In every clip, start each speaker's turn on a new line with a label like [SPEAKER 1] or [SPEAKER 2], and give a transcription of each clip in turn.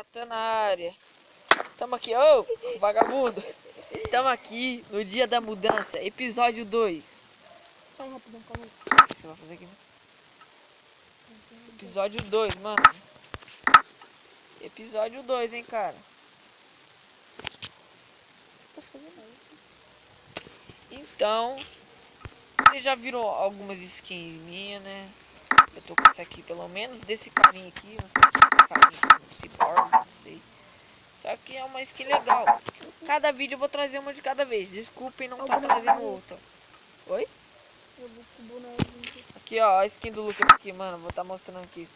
[SPEAKER 1] Natan na área. Tamo aqui, ô, vagabundo. Tamo aqui no dia da mudança, episódio 2.
[SPEAKER 2] Só um rapidão, calma aí.
[SPEAKER 1] O que você vai fazer aqui? Episódio 2, mano. Episódio 2, hein, cara. O que você tá fazendo isso? Então, vocês já viram algumas skins minhas, né? Eu tô com essa aqui, pelo menos desse carinha aqui. Não sei se é carinha, cyborg, não sei. Só que é uma skin legal. Cada vídeo eu vou trazer uma de cada vez. Desculpem não tá trazendo outra. Oi?
[SPEAKER 2] Eu vou com o bonezinho.
[SPEAKER 1] Aqui, ó, a skin do Lucas aqui, mano. Vou tá mostrando aqui.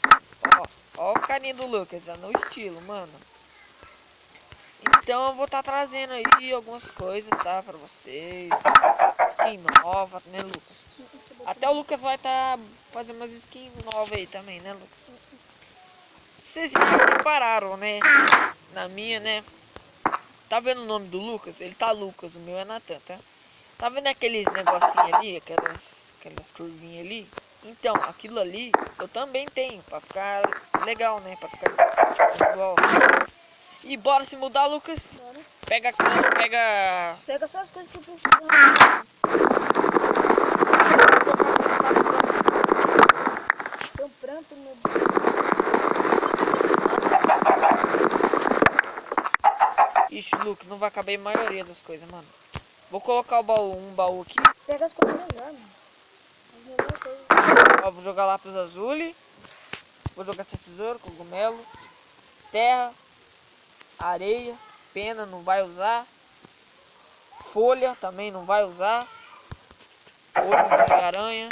[SPEAKER 1] Ó o carinha do Lucas, já no estilo, mano. Então eu vou tá trazendo aí algumas coisas, tá? Pra vocês. Skin nova, né, Lucas? Até o Lucas vai tá fazendo umas skins novas aí também, né, Lucas? Vocês já repararam, né? Na minha, né? Tá vendo o nome do Lucas? Ele tá Lucas, o meu é Natan, tá? Tá vendo aqueles negocinhos ali, aquelas curvinhas ali? Então, aquilo ali eu também tenho, pra ficar legal, né? Pra ficar tipo, igual. E bora se mudar, Lucas?
[SPEAKER 2] Bora.
[SPEAKER 1] Pega a cama, pega...
[SPEAKER 2] Pega só as coisas que eu preciso. Tem um pranto no...
[SPEAKER 1] Ixi, Lucas, não vai caber a maioria das coisas, mano. Vou colocar um baú aqui.
[SPEAKER 2] Pega as coisas melhor, mano. As melhores coisas.
[SPEAKER 1] Ó, vou jogar lápis azul. Vou jogar essa tesoura, cogumelo, terra, areia, pena, não vai usar. Folha também não vai usar. Olho de aranha.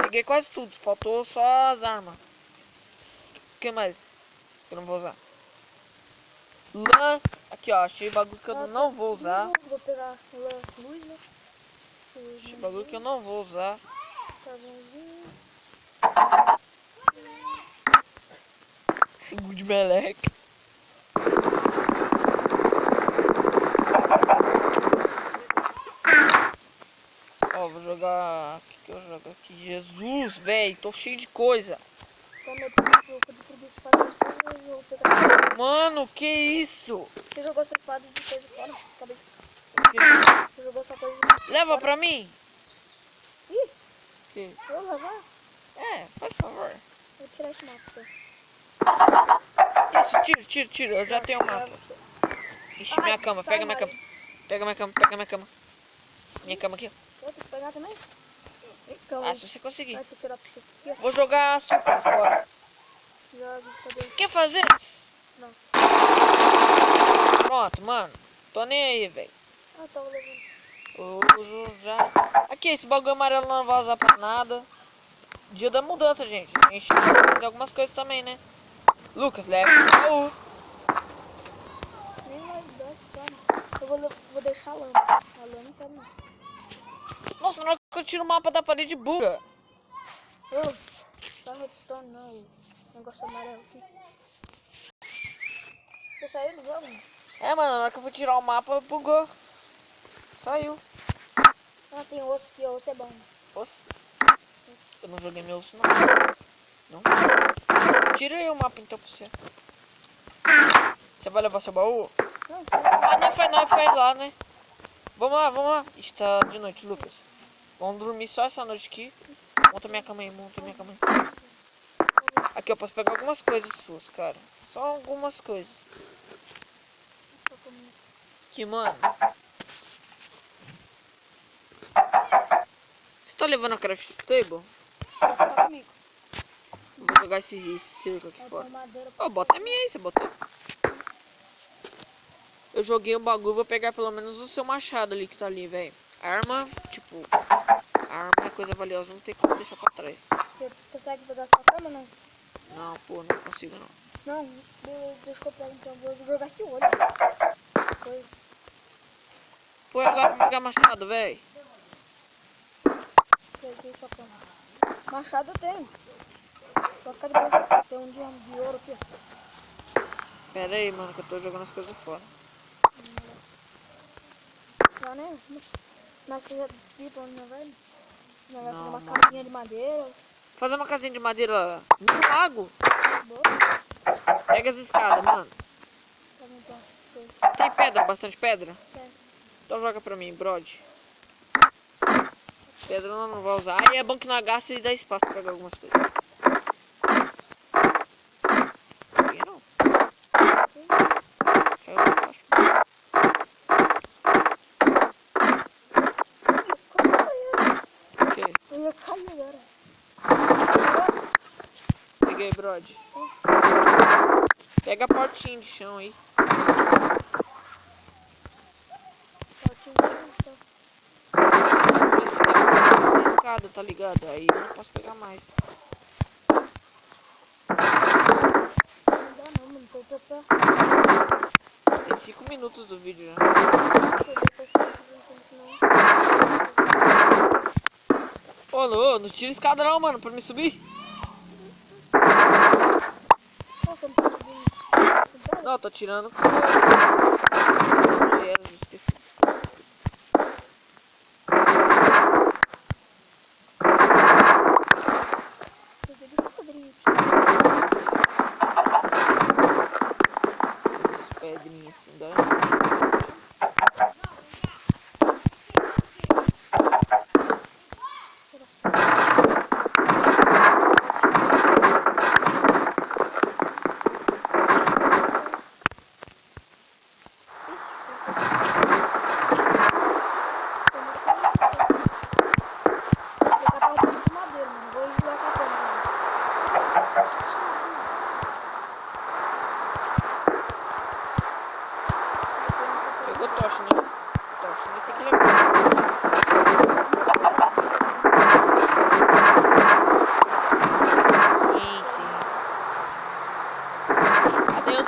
[SPEAKER 1] Peguei quase tudo, faltou só as armas. O que mais que eu não vou usar? Lã, aqui ó, achei bagulho que eu não vou usar.
[SPEAKER 2] Vou pegar luz, né?
[SPEAKER 1] Achei bagulho que eu não vou usar. Good meleque. Ó, vou jogar... O que eu jogo aqui? Jesus, velho, tô cheio de coisa. Mano, que isso?
[SPEAKER 2] Você jogou essa espada de coisa fora? Acabei
[SPEAKER 1] Que?
[SPEAKER 2] Você jogou essa coisa de...
[SPEAKER 1] Leva pra mim.
[SPEAKER 2] Ih,
[SPEAKER 1] Que?
[SPEAKER 2] eu vou levar?
[SPEAKER 1] É, faz favor.
[SPEAKER 2] Vou tirar esse mapa.
[SPEAKER 1] Isso, tira, eu já tenho o mapa. Ixi, minha cama, pega minha cama. Pega minha cama, pega minha cama. Minha cama aqui, ó.
[SPEAKER 2] Eu tenho que pegar também? Então,
[SPEAKER 1] Ah, se você conseguir.
[SPEAKER 2] deixa eu tirar pra você aqui,
[SPEAKER 1] Vou jogar açúcar fora.
[SPEAKER 2] ó. Joga, cadê?
[SPEAKER 1] Quer fazer?
[SPEAKER 2] Não.
[SPEAKER 1] Pronto, mano. Tô nem aí, velho.
[SPEAKER 2] Ah, tava levando.
[SPEAKER 1] Uso já. Aqui, esse bagulho amarelo não vai usar pra nada. Dia da mudança, gente. A gente vai fazer algumas coisas também, né? Lucas, leva o baú.
[SPEAKER 2] Nem vai dar, cara. Eu vou deixar a lama. A lama não quero não.
[SPEAKER 1] Nossa, na hora que eu tiro o mapa da parede buga.
[SPEAKER 2] Ô, tá redstone não. O negócio amarelo aqui. Você saiu do jogo?
[SPEAKER 1] É, mano, na hora que eu vou tirar o mapa, bugou. Saiu.
[SPEAKER 2] Ah, tem osso aqui, ó. Osso é bom.
[SPEAKER 1] Osso. Eu não joguei meu osso, não. Não? Tira aí o mapa então pra você. Você vai levar seu baú?
[SPEAKER 2] Não,
[SPEAKER 1] Ah, não foi lá, né? Vamos lá. Está de noite, Lucas. Vamos dormir só essa noite aqui. Monta minha cama aí, Aqui eu posso pegar algumas coisas suas, cara. Só algumas coisas. Que, mano. Você tá levando a craft table?
[SPEAKER 2] tá comigo.
[SPEAKER 1] Vou jogar esse circo aqui fora. Ó, bota a minha aí, você botou. Eu joguei um bagulho, vou pegar pelo menos o seu machado ali que tá ali, velho. Arma, tipo... Arma é coisa valiosa, não tem como deixar pra trás.
[SPEAKER 2] Você consegue pegar sua cama, não?
[SPEAKER 1] Não, pô, não consigo não.
[SPEAKER 2] Não, deixa eu pegar então. Vou jogar esse olho. Coisa.
[SPEAKER 1] Pô, agora pra pegar machado, velho.
[SPEAKER 2] Peguei sua cama. Machado eu tenho. Só ficar de boa. Tem um de ouro aqui.
[SPEAKER 1] Pera aí, mano, que eu tô jogando as coisas fora.
[SPEAKER 2] Já, né? Mas você já desfia pra onde não vai? Você vai fazer
[SPEAKER 1] Não,
[SPEAKER 2] uma
[SPEAKER 1] não.
[SPEAKER 2] casinha de madeira.
[SPEAKER 1] Fazer uma casinha de madeira no lago?
[SPEAKER 2] Boa.
[SPEAKER 1] Pega as escadas, mano.
[SPEAKER 2] Tá bom, então. Foi.
[SPEAKER 1] Tem pedra, bastante pedra?
[SPEAKER 2] Tem.
[SPEAKER 1] Então joga pra mim, brode. Pedra eu não vai usar. Aí é bom que não gasta e dá espaço pra pegar algumas coisas. Aqui não. Caiu pra baixo. Ok.
[SPEAKER 2] Eu ia cair agora.
[SPEAKER 1] Peguei, brode. Pega a portinha de chão aí. Esse daqui é escada, tá ligado? Aí eu não posso pegar mais.
[SPEAKER 2] Não dá não, mano. Tô pra...
[SPEAKER 1] Tem 5 minutos do vídeo já. Ô, não tira escada não, mano, pra me subir.
[SPEAKER 2] Nossa, não tô subindo.
[SPEAKER 1] Não, eu tô tirando. Esqueci. Pedrinha assim, dá. Pegou tocha, né? Tocha, né? Tem que levar. Sim, sim. Adeus,